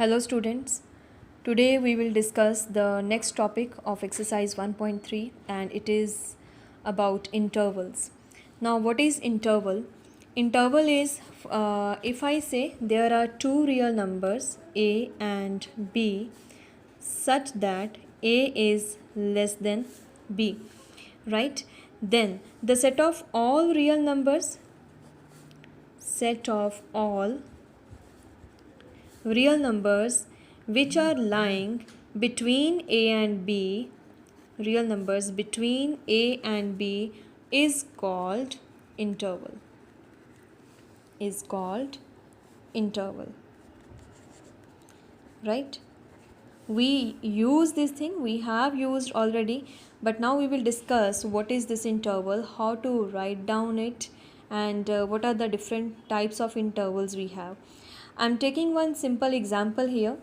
Hello students, today we will discuss the next topic of exercise 1.3 and it is about intervals. Now what is interval? Interval is if I say there are two real numbers a and b such that a is less than b, right? Then the set of all real numbers which are lying between a and b, real numbers between a and b is called interval, right? We use this thing, we have used already, but now we will discuss what is this interval, how to write down it, and what are the different types of intervals we have. I'm taking one simple example here.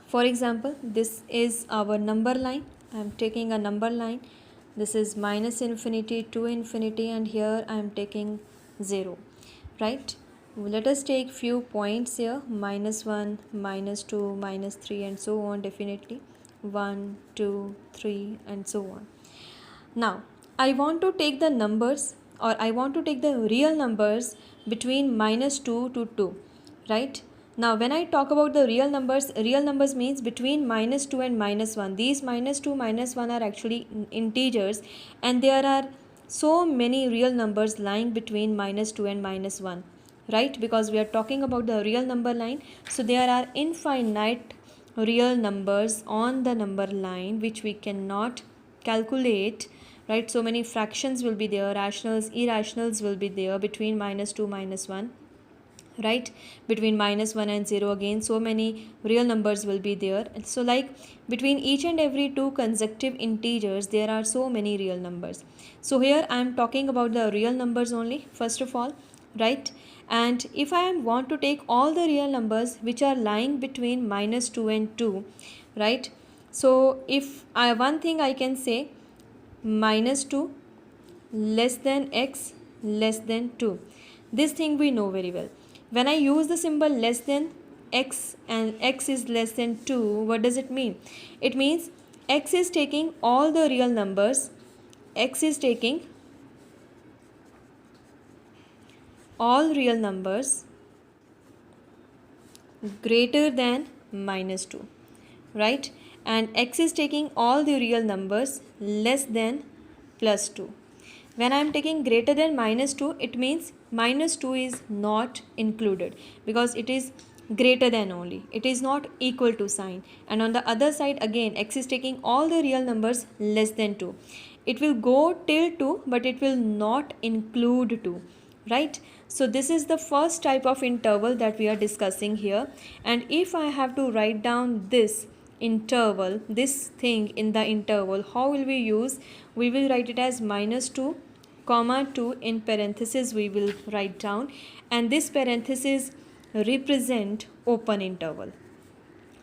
For example, this is our number line. I'm taking a number line. This is minus infinity to infinity, and here I'm taking 0, right? Let us take few points here, minus 1, minus 2, minus 3 and so on, definitely 1, 2, 3 and so on. Now I want to take the numbers, or I want to take the real numbers between minus 2 to 2, right? Now when I talk about the real numbers means between minus 2 and minus 1. These minus 2, minus 1 are actually integers, and there are so many real numbers lying between minus 2 and minus 1, right? Because we are talking about the real number line, so there are infinite real numbers on the number line which we cannot calculate, right? So many fractions will be there, rationals, irrationals will be there between minus 2, minus 1, right? Between minus 1 and 0 again so many real numbers will be there. So like between each and every two consecutive integers there are so many real numbers. So here I am talking about the real numbers only first of all, right? And if I want to take all the real numbers which are lying between minus 2 and 2, right? So if one thing I can say, minus 2 less than x less than 2, this thing we know very well. When I use the symbol less than x and x is less than 2, what does it mean? It means x is taking all the real numbers, x is taking all real numbers greater than minus 2, right? And x is taking all the real numbers less than plus 2. When I am taking greater than minus 2, it means minus 2 is not included because it is greater than only. It is not equal to sign. And on the other side again, x is taking all the real numbers less than 2. It will go till 2 but it will not include 2, right? So this is the first type of interval that we are discussing here. And if I have to write down this interval, this thing in the interval, how will we use? We will write it as minus 2 comma 2 in parenthesis we will write down, and this parenthesis represent open interval,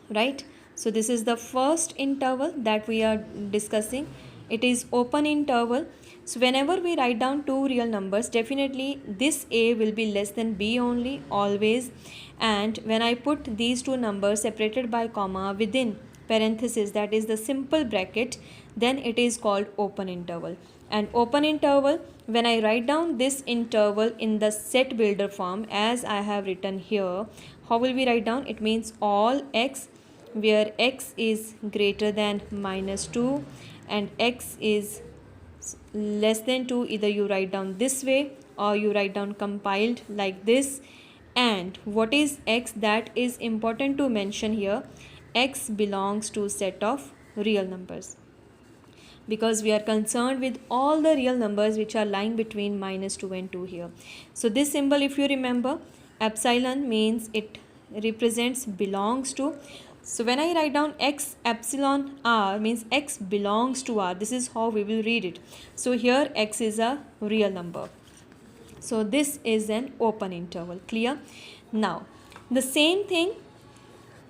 right? So this is the first interval that we are discussing. It is open interval. So whenever we write down two real numbers, definitely this a will be less than b only, always. And when I put these two numbers separated by comma within parenthesis, that is the simple bracket, then it is called open interval. And open interval, when I write down this interval in the set builder form as I have written here, how will we write down? It means all x where x is greater than minus 2 and x is less than 2, either you write down this way or you write down compiled like this. And what is x? That is important to mention here. X belongs to set of real numbers, because we are concerned with all the real numbers which are lying between minus 2 and 2 here. So this symbol, if you remember, epsilon means it represents belongs to. So when I write down x epsilon r means x belongs to r. This is how we will read it. So here x is a real number. So this is an open interval. Clear? Now the same thing.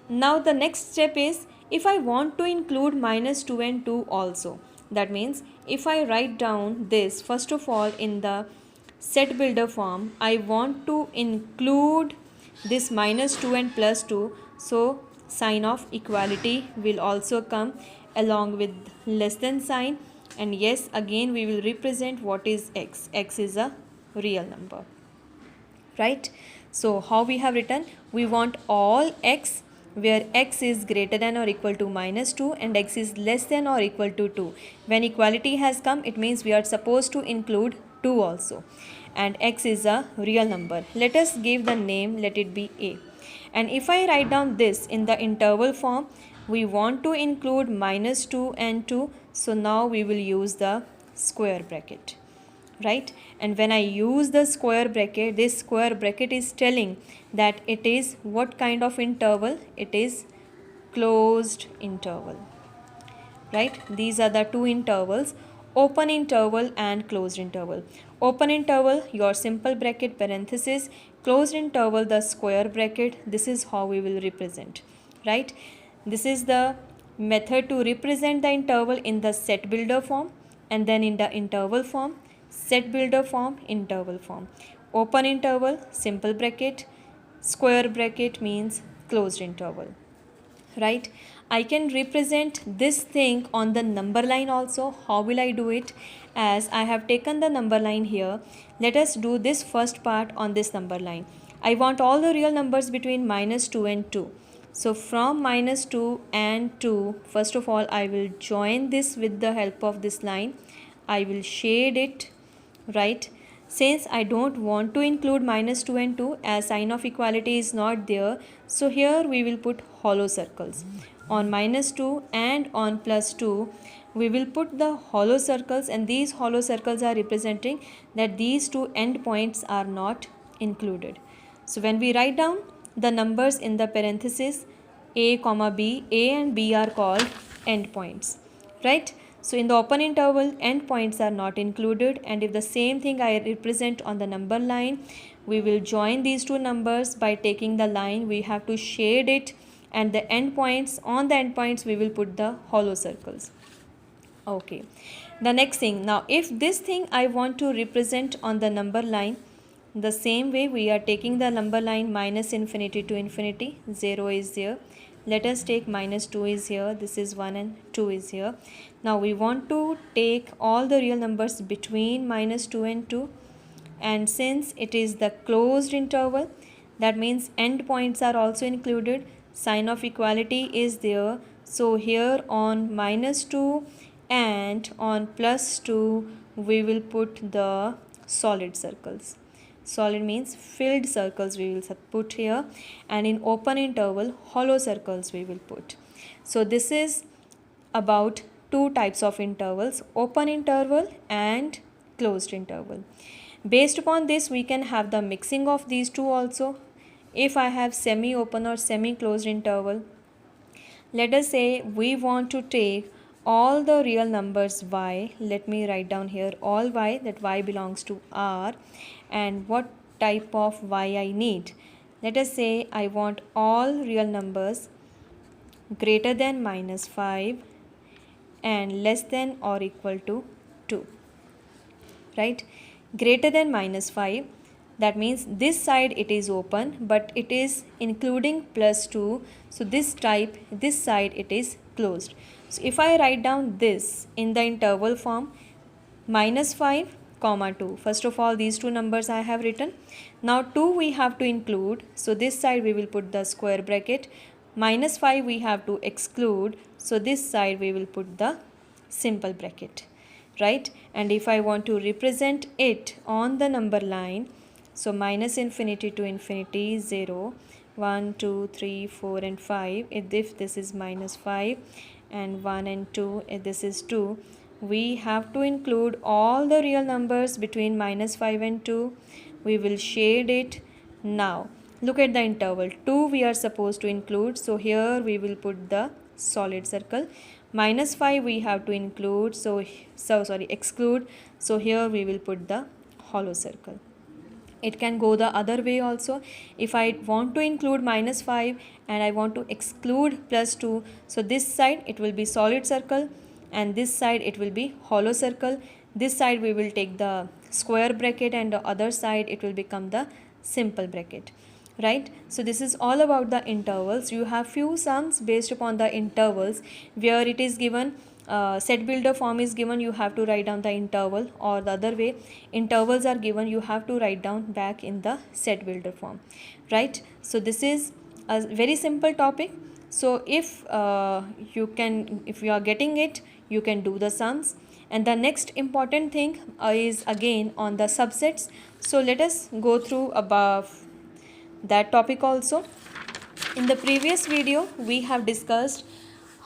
Now the next step is, if I want to include minus 2 and 2 also, that means if I write down this first of all in the set builder form, I want to include this minus 2 and plus 2. So sign of equality will also come along with less than sign, and yes, again we will represent what is x. X is a real number, right? So how we have written, we want all x where x is greater than or equal to minus 2 and x is less than or equal to 2. When equality has come, it means we are supposed to include 2 also, and x is a real number. Let us give the name, let it be a. And if I write down this in the interval form, we want to include minus 2 and 2, so now we will use the square bracket, right? And when I use the square bracket, this square bracket is telling that it is what kind of interval? It is closed interval, right? These are the two intervals, open interval and closed interval. Open interval, your simple bracket parenthesis, closed interval, the square bracket. This is how we will represent, right? This is the method to represent the interval in the set builder form, and then in the interval form, set builder form, interval form. Open interval, simple bracket, square bracket means closed interval, right? I can represent this thing on the number line also. How will I do it? As I have taken the number line here, let us do this first part on this number line. I want all the real numbers between minus 2 and 2. So from minus 2 and 2, first of all I will join this with the help of this line. I will shade it, right? Since I don't want to include minus 2 and 2, as sign of equality is not there, so here we will put hollow circles. On minus 2 and on plus 2, we will put the hollow circles, and these hollow circles are representing that these two endpoints are not included. So when we write down the numbers in the parenthesis a comma b, a and b are called endpoints, right? So in the open interval, endpoints are not included, and if the same thing I represent on the number line, we will join these two numbers by taking the line. We have to shade it, and the endpoints, on the endpoints we will put the hollow circles. Okay, the next thing, now if this thing I want to represent on the number line, the same way we are taking the number line minus infinity to infinity. 0 is there. Let us take minus 2 is here, this is 1 and 2 is here. Now we want to take all the real numbers between minus 2 and 2, and since it is the closed interval, that means endpoints are also included. Sign of equality is there. So here on minus 2 and on plus 2, we will put the solid circles. Solid means filled circles we will put here, and in open interval, hollow circles we will put. So this is about two types of intervals, open interval and closed interval. Based upon this, we can have the mixing of these two also. If I have semi-open or semi-closed interval, let us say we want to take all the real numbers y. Let me write down here all y, that y belongs to R, and what type of y I need. Let us say I want all real numbers greater than minus 5 and less than or equal to 2, right? Greater than minus 5, that means this side it is open, but it is including plus 2, so this side it is closed. So if I write down this in the interval form, minus 5 comma 2, first of all these two numbers I have written. Now 2 we have to include, so this side we will put the square bracket. Minus 5 we have to exclude, so this side we will put the simple bracket, right? And if I want to represent it on the number line, so minus infinity to infinity, 0, 1, 2, 3, 4 and 5. If this is minus 5 and 1 and 2, if this is 2, we have to include all the real numbers between minus 5 and 2. We will shade it. Now look at the interval, 2 we are supposed to include, so here we will put the solid circle. Minus 5 we have to include, exclude, so here we will put the hollow circle. It can go the other way also. If I want to include minus 5 and I want to exclude plus 2, so this side it will be solid circle and this side it will be hollow circle. This side we will take the square bracket and the other side it will become the simple bracket. right? So this is all about the intervals. You have few sums based upon the intervals, where it is given set builder form is given, you have to write down the interval, or the other way, intervals are given, you have to write down back in the set builder form, right? So this is a very simple topic. So if you are getting it, you can do the sums. And the next important thing is again on the subsets. So let us go through above that topic also. In the previous video we have discussed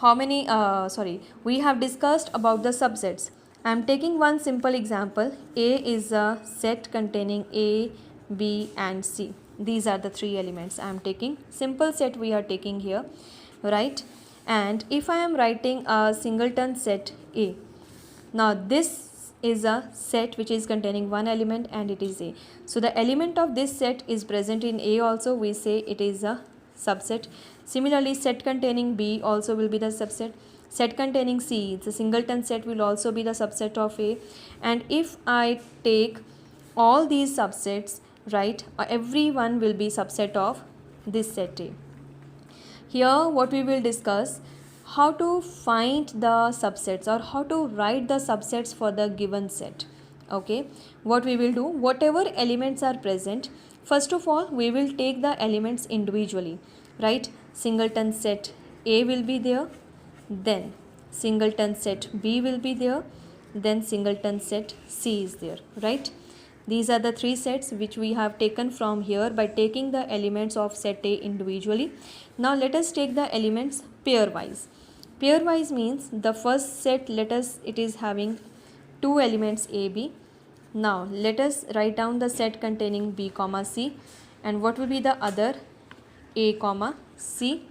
we have discussed about the subsets. I am taking one simple example. A is a set containing A, B and C. These are the three elements I am taking. Simple set we are taking here, right? And if I am writing a singleton set A, now this is a set which is containing one element and it is A. So the element of this set is present in A also, we say it is a subset. Similarly, set containing B also will be the subset. Set containing C, the singleton set, will also be the subset of A. And if I take all these subsets, right, every one will be subset of this set A. Here what we will discuss, how to find the subsets or how to write the subsets for the given set. Okay, what we will do, whatever elements are present, first of all we will take the elements individually, right? Singleton set A will be there, then singleton set B will be there, then singleton set C is there, right? These are the three sets which we have taken from here by taking the elements of set A individually. Now let us take the elements pairwise. Pairwise means the first set, it is having two elements A, B. Now let us write down the set containing B, C, and what will be the other, A, C.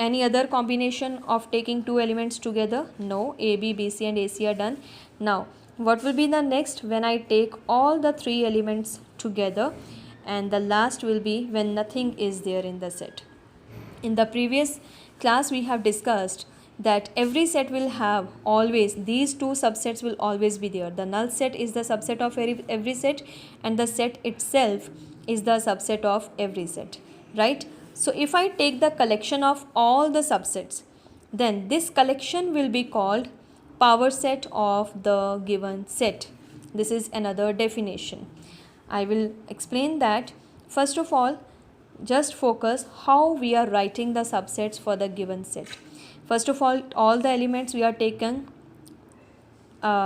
Any other combination of taking two elements together? No. A, B, B, C and A, C are done. Now what will be the next when I take all the three elements together, and the last will be when nothing is there in the set. In the previous class we have discussed that every set will have always these two subsets will always be there. The null set is the subset of every set, and the set itself is the subset of every set, right? So if I take the collection of all the subsets, then this collection will be called power set of the given set. This is another definition. I will explain that. First of all, just focus how we are writing the subsets for the given set. First of all the elements we are taken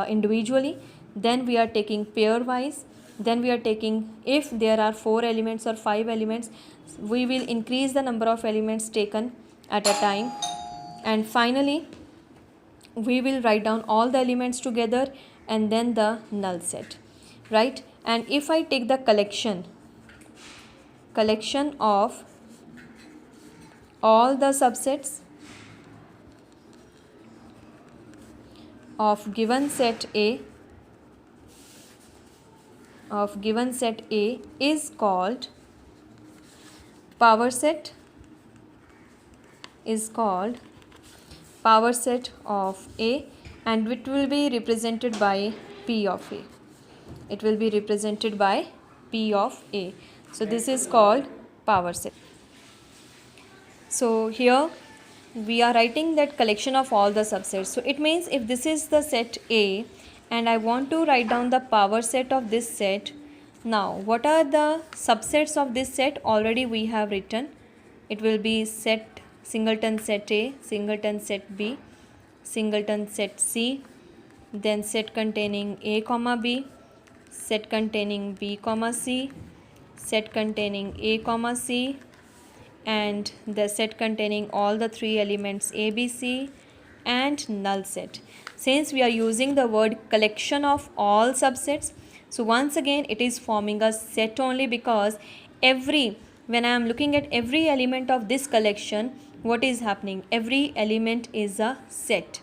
individually, then we are taking pairwise, then we are taking, if there are 4 elements or 5 elements, we will increase the number of elements taken at a time, and finally we will write down all the elements together and then the null set, right? And if I take the collection of all the subsets of given set A is called power set of A, and it will be represented by P of A. It will be represented by P of A. So this is called power set. So here we are writing that collection of all the subsets. So it means if this is the set A and I want to write down the power set of this set, now what are the subsets of this set? Already we have written. It will be set singleton set A, singleton set B, singleton set C, then set containing A, B, set containing B, C, set containing A, C, and the set containing all the three elements A, B, C, and null set. Since we are using the word collection of all subsets, so once again it is forming a set only, because when I am looking at every element of this collection, what is happening? Every element is a set.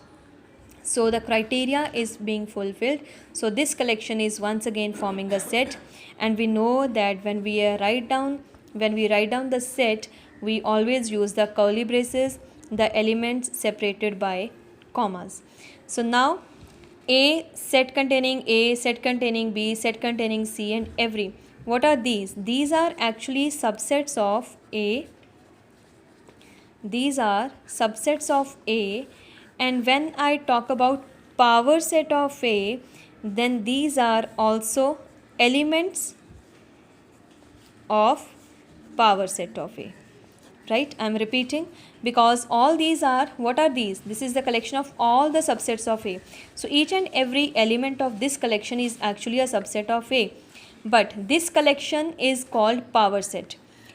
So the criteria is being fulfilled. So this collection is once again forming a set, and we know that when we write down the set, we always use the curly braces, the elements separated by commas. So now A, set containing A, set containing B, set containing C, and every What are these? These are actually subsets of A. These are subsets of A, and when I talk about power set of A, then these are also elements of power set of A. Right? I am repeating, because all these are, what are these? This is the collection of all the subsets of A. So each and every element of this collection is actually a subset of A, but this collection is called power set.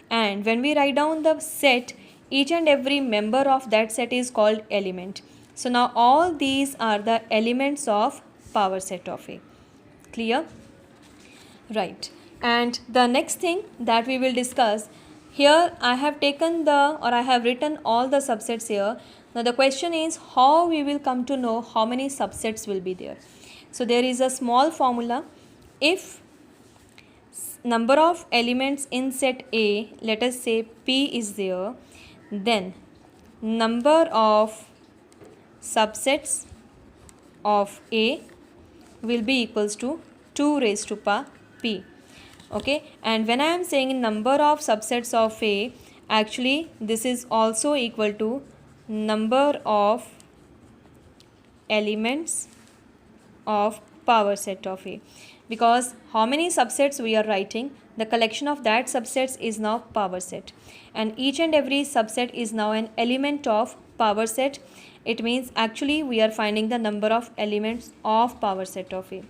And when we write down the set, each and every member of that set is called element. So now all these are the elements of power set of A. Clear? Right. And the next thing that we will discuss, here I have taken the, or I have written all the subsets here. Now the question is how we will come to know how many subsets will be there. So there is a small formula. If number of elements in set A, let us say P is there, then number of subsets of A will be equals to 2 raised to power P. Okay, and when I am saying number of subsets of A, actually this is also equal to number of elements of power set of A, because how many subsets we are writing, the collection of that subsets is now power set, and each and every subset is now an element of power set. It means actually we are finding the number of elements of power set of A.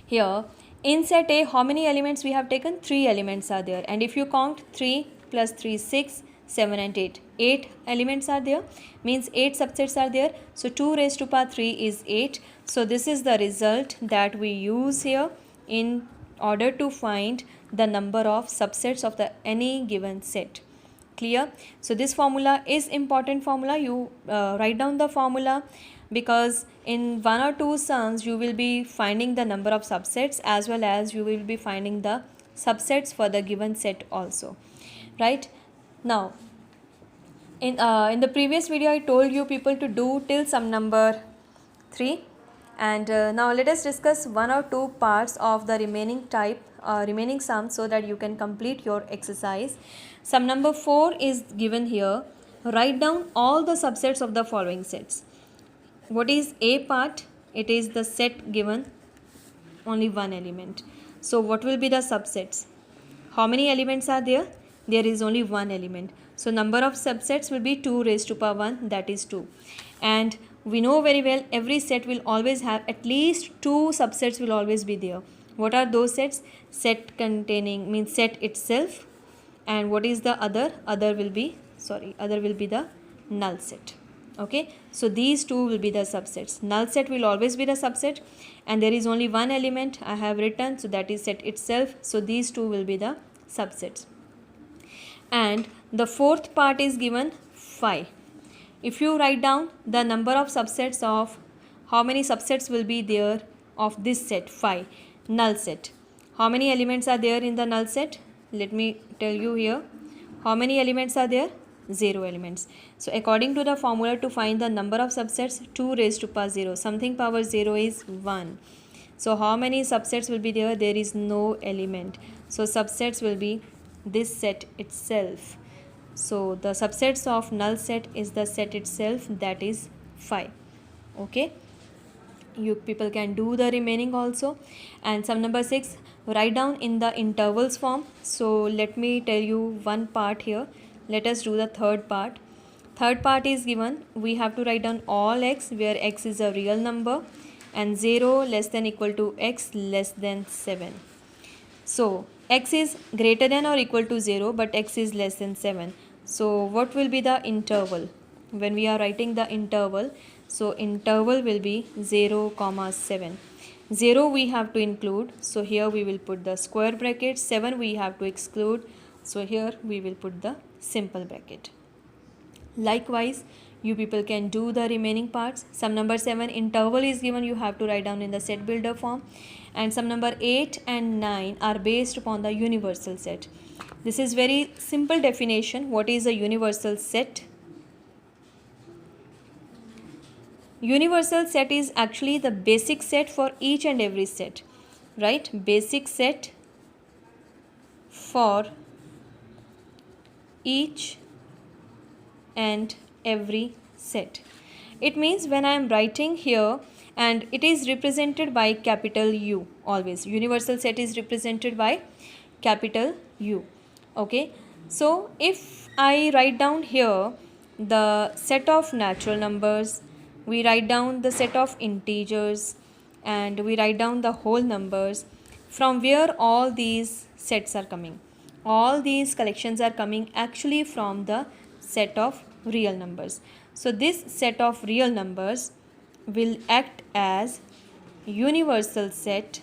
Here in set A, how many elements we have taken? 3 elements are there, and if you count 3 plus 3 6, 7 and 8, 8 elements are there, means 8 subsets are there. So 2 raised to power 3 is 8. So this is the result that we use here in order to find the number of subsets of the any given set. Clear? So this formula is important formula. You write down the formula, because in one or two sums you will be finding the number of subsets as well as you will be finding the subsets for the given set also. Right? Now in the previous video I told you people to do till sum number 3, and now let us discuss one or two parts of the remaining sums so that you can complete your exercise. Sum number 4 is given here. Write down all the subsets of the following sets. What is A part? It is the set given only one element. So what will be the subsets? How many elements are there? There is only one element. So number of subsets will be 2 raised to power 1, that is 2. And we know very well every set will always have at least 2 subsets will always be there. What are those sets? Set containing means set itself, and what is the other? Other will be the null set. Okay, so these two will be the subsets. Null set will always be the subset, and there is only one element I have written, so that is set itself. So these two will be the subsets. And the fourth part is given 5. If you write down the number of subsets of how many subsets will be there of this set 5, null set. How many elements are there in the null set? Let me tell you here. How many elements are there? 0 elements. So according to the formula to find the number of subsets, 2 raised to power 0. Something power 0 is 1. So how many subsets will be there? There is no element. So subsets will be this set itself. So the subsets of null set is the set itself, that is 5. Okay, you people can do the remaining also. And sum number 6, write down in the intervals form. So let me tell you one part here. Let us do the third part. Third part is given. We have to write down all x where x is a real number and 0 less than equal to x less than 7. So x is greater than or equal to 0, but x is less than 7. So what will be the interval when we are writing the interval? So interval will be 0, 7. 0 we have to include, so here we will put the square bracket. 7 we have to exclude, so here we will put the simple bracket. Likewise, you people can do the remaining parts. Sum number 7, interval is given, you have to write down in the set builder form. And sum number 8 and 9 are based upon the universal set. This is very simple definition. What is a universal set? Universal set is actually the basic set for each and every set, right? Basic set for each and every set. It means when I am writing here and it is represented by capital U, always universal set is represented by capital U. Okay, so if I write down here the set of natural numbers, we write down the set of integers, and we write down the whole numbers, from where all these sets are coming. All these collections are coming actually from the set of real numbers. So this set of real numbers will act as universal set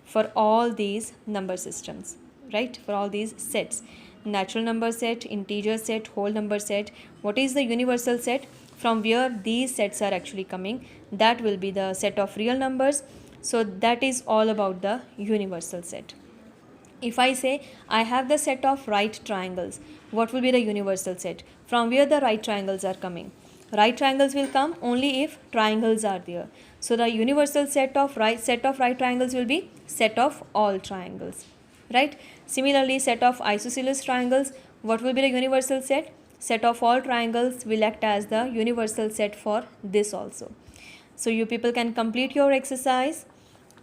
for all these number systems, right? For all these sets, natural number set, integer set, whole number set. What is the universal set? From where these sets are actually coming, that will be the set of real numbers. So that is all about the universal set. If I say I have the set of right triangles, what will be the universal set? From where the right triangles are coming? Right triangles will come only if triangles are there. So the universal set of right triangles will be set of all triangles, right? Similarly, set of isosceles triangles, what will be the universal set? Set of all triangles will act as the universal set for this also. So you people can complete your exercise.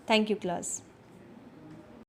Thank you, class.